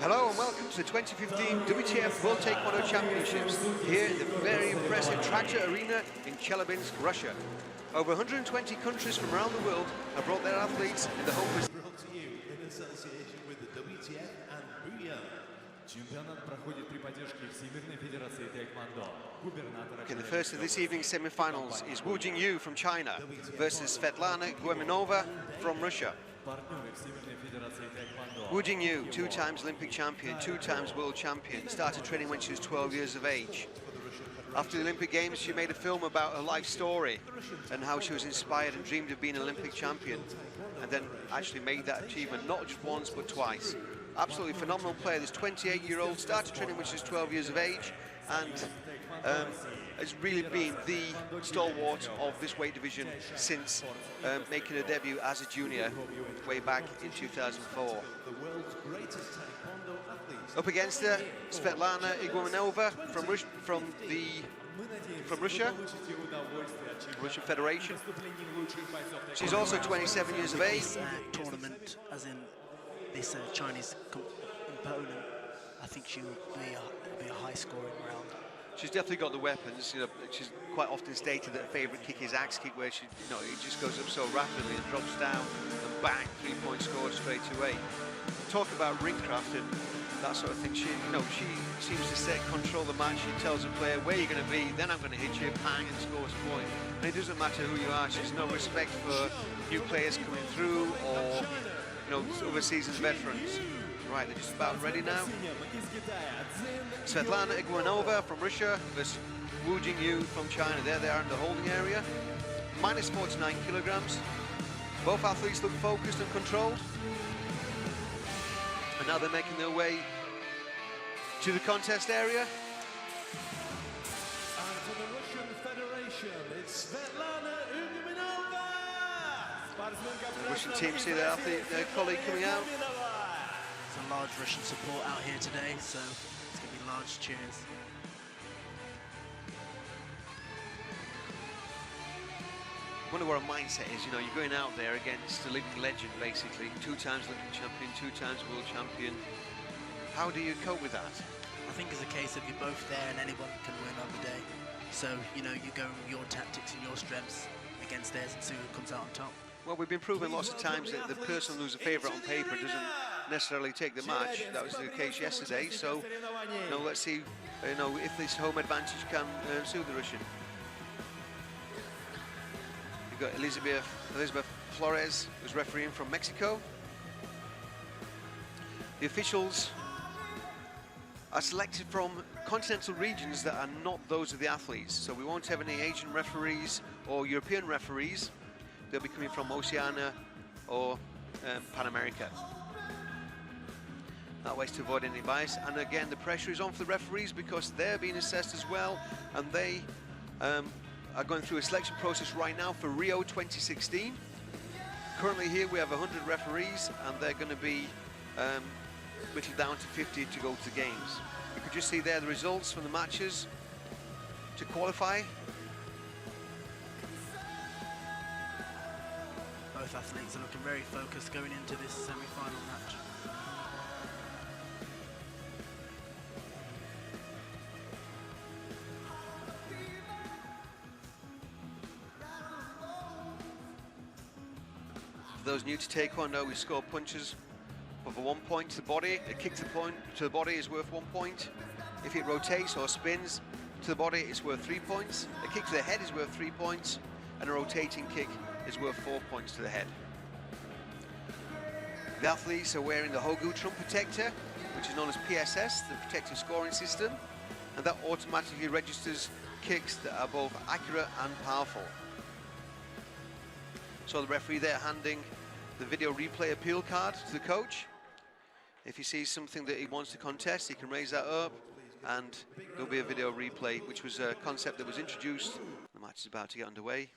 Hello and welcome to the 2015 WTF World Taekwondo Championships here in the very impressive Tractor Arena in Chelyabinsk, Russia. Over 120 countries from around the world have brought their athletes in the hope of... Brought to you in association with the WTF and Wu-Igumenova. Чемпионат проходит при поддержке Всемирной Федерации Taekwondo. Okay, the first of this evening's semi-finals is Jingyu from China versus Svetlana Wu-Igumenova from Russia. Jingyu, 2 times Olympic champion, 2 times world champion, started training when she was 12 years of age. After the Olympic Games, she made a film about her life story and how she was inspired and dreamed of being an Olympic champion, and then actually made that achievement not just once but twice. Absolutely phenomenal player. This 28-year-old started training when she was 12 years of age and has really been the stalwart of this weight division since making her debut as a junior way back in 2004. Up against her, Svetlana Wu-Igumenova from Russia, Russian Federation. She's also 27 years of age. Tournament, as in this Chinese opponent, I think she will be a high-scoring round. She's definitely got the weapons. You know, she's quite often stated that her favourite kick is axe kick, where she, you know, it just goes up so rapidly and drops down, and bang, 3-point score straight away. Talk about ring craft and that sort of thing. She, you know, she seems to control the match. She tells the player where you're going to be, then I'm going to hit you, bang, and scores a point. And it doesn't matter who you are. She's no respect for new players coming through or, you know, other season's veterans. Right, they're just about ready now. Svetlana Wu-Igumenova from Russia versus Jingyu from China. There they are in the holding area. Minus 49 kilograms. Both athletes look focused and controlled. And now they're making their way to the contest area. And for the Russian Federation, it's Svetlana Wu-Igumenova. The Russian team see their athlete, their colleague coming out. There's a large Russian support out here today, so it's going to be large cheers. I wonder what a mindset is. You know, you're going out there against a living legend, basically. 2 times Olympic champion, 2 times world champion. How do you cope with that? I think it's a case of you're both there and anyone can win on the day. So, you know, you go with your tactics and your strengths against theirs and see who comes out on top. Well, we've been proven lots of times that the person who's a favourite on paper doesn't necessarily take the match. That was the case yesterday. So, you know, let's see, you know, if this home advantage can suit the Russian. You've got Elizabeth Flores, who's refereeing from Mexico. The officials are selected from continental regions that are not those of the athletes. So we won't have any Asian referees or European referees. They'll be coming from Oceania or Pan America. That way to avoid any bias. And again, the pressure is on for the referees because they're being assessed as well, and they are going through a selection process right now for Rio 2016. Currently here we have 100 referees, and they're going to be whittled down to 50 to go to the games. You could just see there the results from the matches to qualify. Both athletes are looking very focused going into this semi-final match. For those new to Taekwondo, we score punches of 1 point to the body. A kick to the body is worth 1 point. If it rotates or spins to the body, it's worth 3 points. A kick to the head is worth 3 points, and a rotating kick is worth 4 points to the head. The athletes are wearing the Hogu trump protector, which is known as PSS, the protective scoring system, and that automatically registers kicks that are both accurate and powerful. So the referee there handing the video replay appeal card to the coach. If he sees something that he wants to contest, he can raise that up, and there'll be a video replay, which was a concept that was introduced. The match is about to get underway.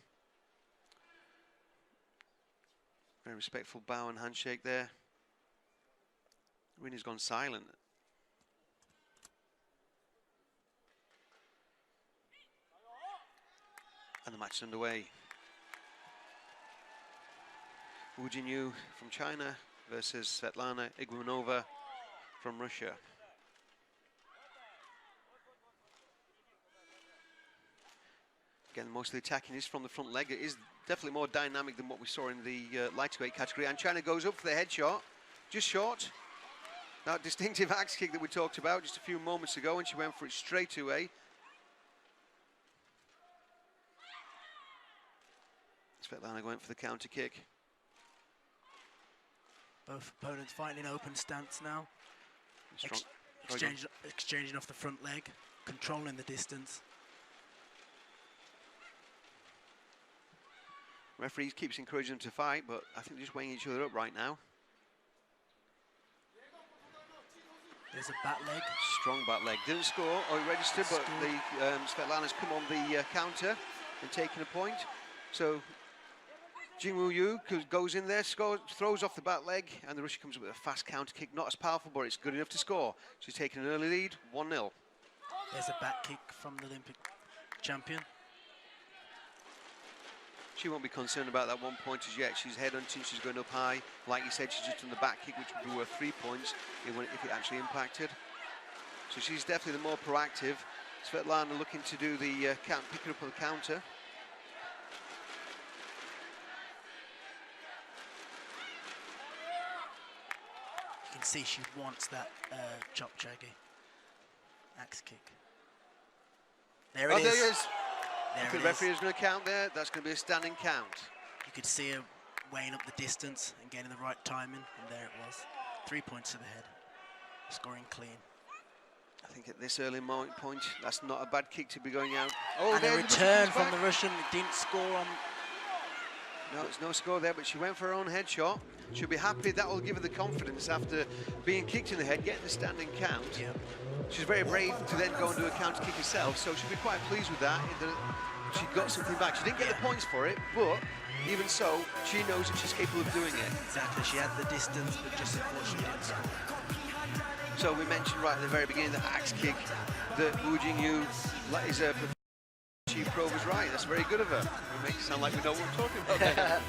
Very respectful bow and handshake there. Arena's gone silent. And the match is underway. Jingyu from China versus Svetlana Wu-Igumenova from Russia. Again, most of the attacking is from the front leg. It is definitely more dynamic than what we saw in the lightweight category. And China goes up for the headshot, just short. That distinctive axe kick that we talked about just a few moments ago, and she went for it straight away. Svetlana going for the counter kick. Both opponents fighting in open stance now. Exchanging off the front leg, controlling the distance. Referee keeps encouraging them to fight, but I think they're just weighing each other up right now. There's a bat leg. Strong bat leg. Didn't score or register, but the Svetlana's come on the counter and taken a point. So Jingyu goes in there, scores, throws off the bat leg, and the Russian comes up with a fast counter kick. Not as powerful, but it's good enough to score. She's taken an early lead, 1-0. There's a back kick from the Olympic champion. She won't be concerned about that 1 point as yet. She's headhunting, she's going up high. Like you said, she's just done the back kick, which would be worth 3 points if it actually impacted. So she's definitely the more proactive. Svetlana looking to do the pick her up on the counter. You can see she wants that chop chaggy axe kick. There it is. There it is. There The referee is going to count there. That's going to be a standing count. You could see her weighing up the distance and getting the right timing, and there it was. 3 points to the head. Scoring clean. I think at this early point, that's not a bad kick to be going out. Oh, and a return from the Russian. Didn't score on. No, there's no score there, but she went for her own headshot. She'll be happy. That will give her the confidence after being kicked in the head, getting the standing count. Yep. She's very brave to then go and do a counter kick herself, so she'll be quite pleased with that. She got something back. She didn't get the points for it, but even so, she knows that she's capable of doing it. Exactly. She had the distance, but just unfortunately didn't score. So we mentioned right at the very beginning the axe kick that Jingyu is a Chief Pro was right. That's very good of her. It makes it sound like we know what we're talking about there.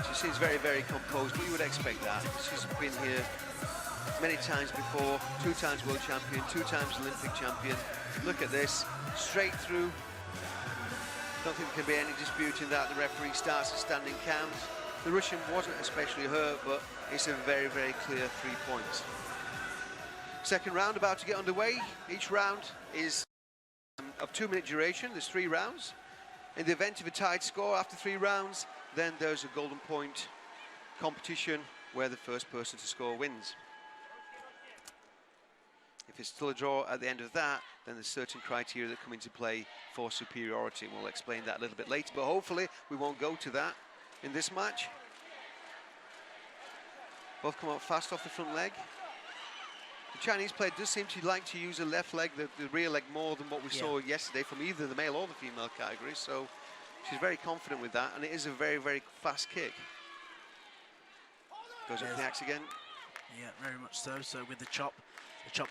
She seems very, very composed, but you would expect that. She's been here many times before, 2 times world champion, 2 times Olympic champion. Look at this, straight through. Don't think there can be any dispute in that. The referee starts a standing count. The Russian wasn't especially hurt, but it's a very, very clear 3 points. Second round about to get underway. Each round is of 2-minute duration. There's 3 rounds. In the event of a tied score after 3 rounds, then there's a golden point competition where the first person to score wins. If it's still a draw at the end of that, then there's certain criteria that come into play for superiority, and we'll explain that a little bit later, but hopefully we won't go to that in this match. Both come out fast off the front leg. The Chinese player does seem to like to use the left leg, the rear leg, more than what we saw yesterday from either the male or the female category, so she's very confident with that, and it is a very, very fast kick. Goes up the axe again. Yeah, very much so. So with the chop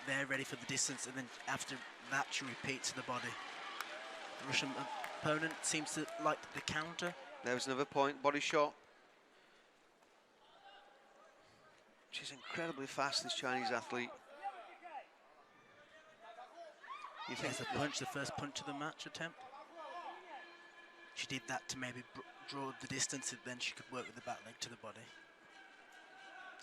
there, ready for the distance, and then after that, she repeats to the body. The Russian opponent seems to like the counter. There's another point, body shot. She's incredibly fast, this Chinese athlete. You think the punch, the first punch of the match attempt? She did that to maybe draw the distance, and then she could work with the back leg to the body.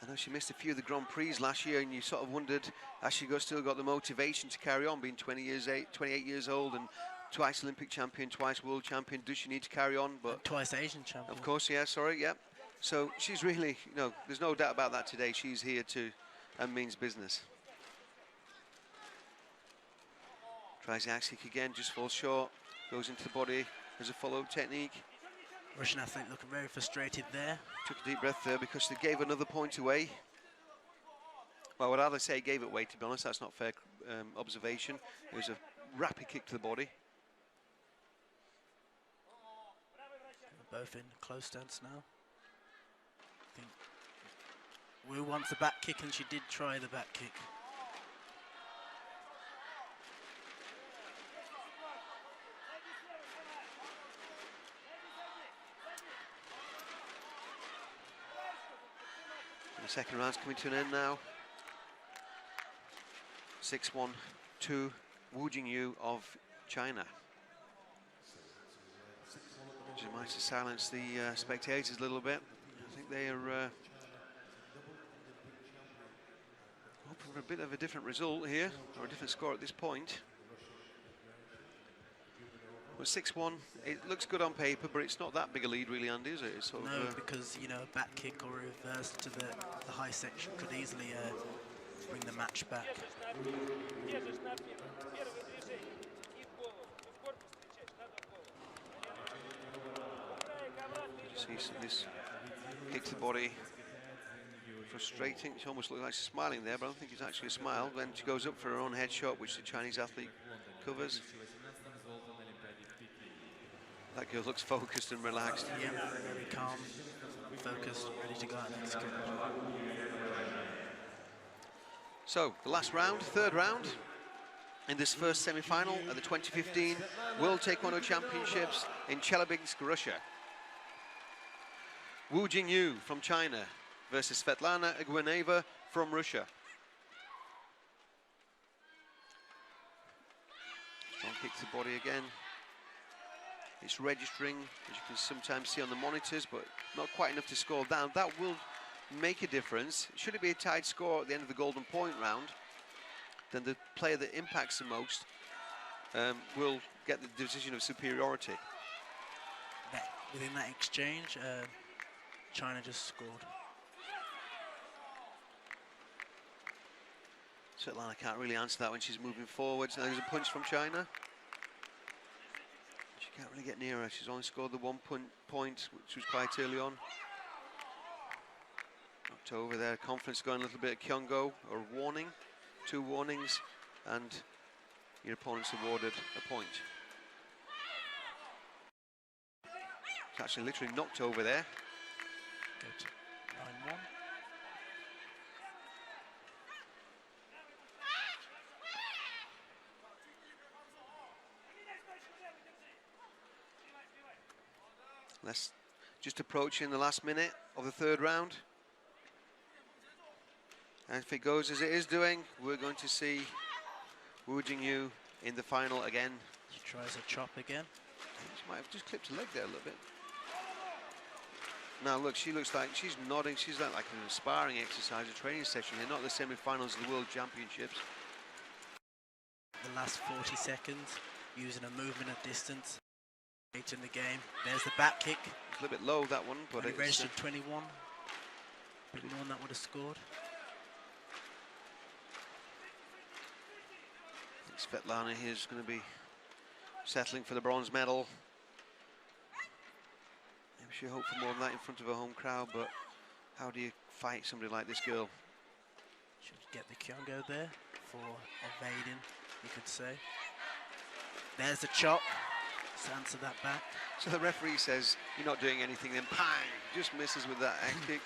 I know she missed a few of the Grand Prix last year, and you sort of wondered, has she still got the motivation to carry on, being 28 years old and twice Olympic champion, twice world champion? Does she need to carry on? But and twice Asian champion. Of course, yeah, sorry, yeah. So she's really, there's no doubt about that today. She's here and means business. Tries the axe kick again, just falls short. Goes into the body as a follow-up technique. Russian athlete looking very frustrated there. Took a deep breath there because they gave another point away. Well, I would rather say gave it away, to be honest. That's not fair observation. It was a rapid kick to the body. They're both in close stance now. I think Wu wants the back kick, and she did try the back kick. The second round's coming to an end now. 6-1 to Wu Jingyu of China. Just might to silence the spectators a little bit. I think they are hoping for a bit of a different result here, or a different score at this point. Well, 6-1, it looks good on paper, but it's not that big a lead really, Andy, is it? It's sort No, of, because, you know, a back kick or reverse to the high section could easily bring the match back. See this kick to the body, frustrating. She almost looks like she's smiling there, but I don't think it's actually a smile. Then she goes up for her own headshot, which the Chinese athlete covers. That girl looks focused and relaxed. Yeah, very calm, focused, ready to go and execute. So, the last round, third round, in this first semi-final at the 2015 World Taekwondo Championships in Chelyabinsk, Russia. Wu Jingyu from China versus Svetlana Igumenova from Russia. Strong kick to the body again. It's registering, as you can sometimes see on the monitors, but not quite enough to score down. That will make a difference. Should it be a tied score at the end of the golden point round, then the player that impacts the most will get the decision of superiority. Within that exchange, China just scored. Svetlana can't really answer that when she's moving forwards. Now there's a punch from China. She can't really get near her. She's only scored the 1 point, which was quite early on. Knocked over there. Confidence going a little bit. Kyongo, or warning. 2 warnings, and your opponent's awarded a point. It's actually literally knocked over there. Good. 9-1. Let's just approaching the last minute of the third round. And if it goes as it is doing, we're going to see Wu Jingyu in the final again. She tries a chop again. She might have just clipped her leg there a little bit. Now look, she looks like she's nodding. She's like an sparring exercise, a training session here, not the semi-finals of the World Championships. The last 40 seconds, using a movement at distance. Late in the game. There's the back kick. It's a little bit low, that one, but it registered 21. Bit more than that would have scored. I think Svetlana here is going to be settling for the bronze medal. Maybe she hoped for more than that in front of her home crowd, but how do you fight somebody like this girl? Should get the Kyongo there for evading, you could say. There's the chop. Let's answer that back. So the referee says, you're not doing anything, then pang, just misses with that egg kick.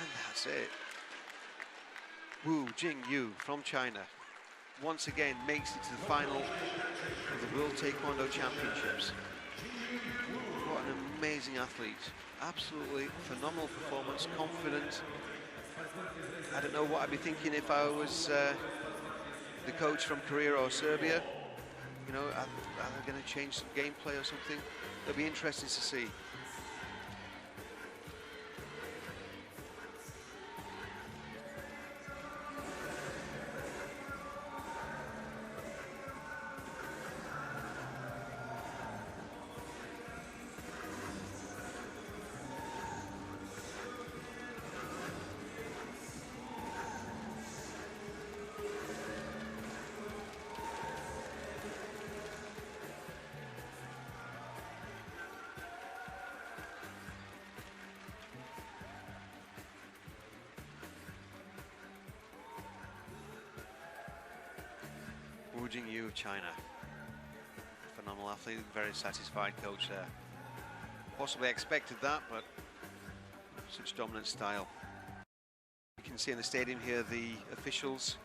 And that's it. Wu Jingyu from China once again makes it to the final of the World Taekwondo Championships. What an amazing athlete. Absolutely phenomenal performance, confident. I don't know what I'd be thinking if I was the coach from Korea or Serbia. You know, are they going to change some gameplay or something? It'll be interesting to see. Wu Jingyu of China. Phenomenal athlete, very satisfied coach there. Possibly expected that, but such dominant style. You can see in the stadium here the officials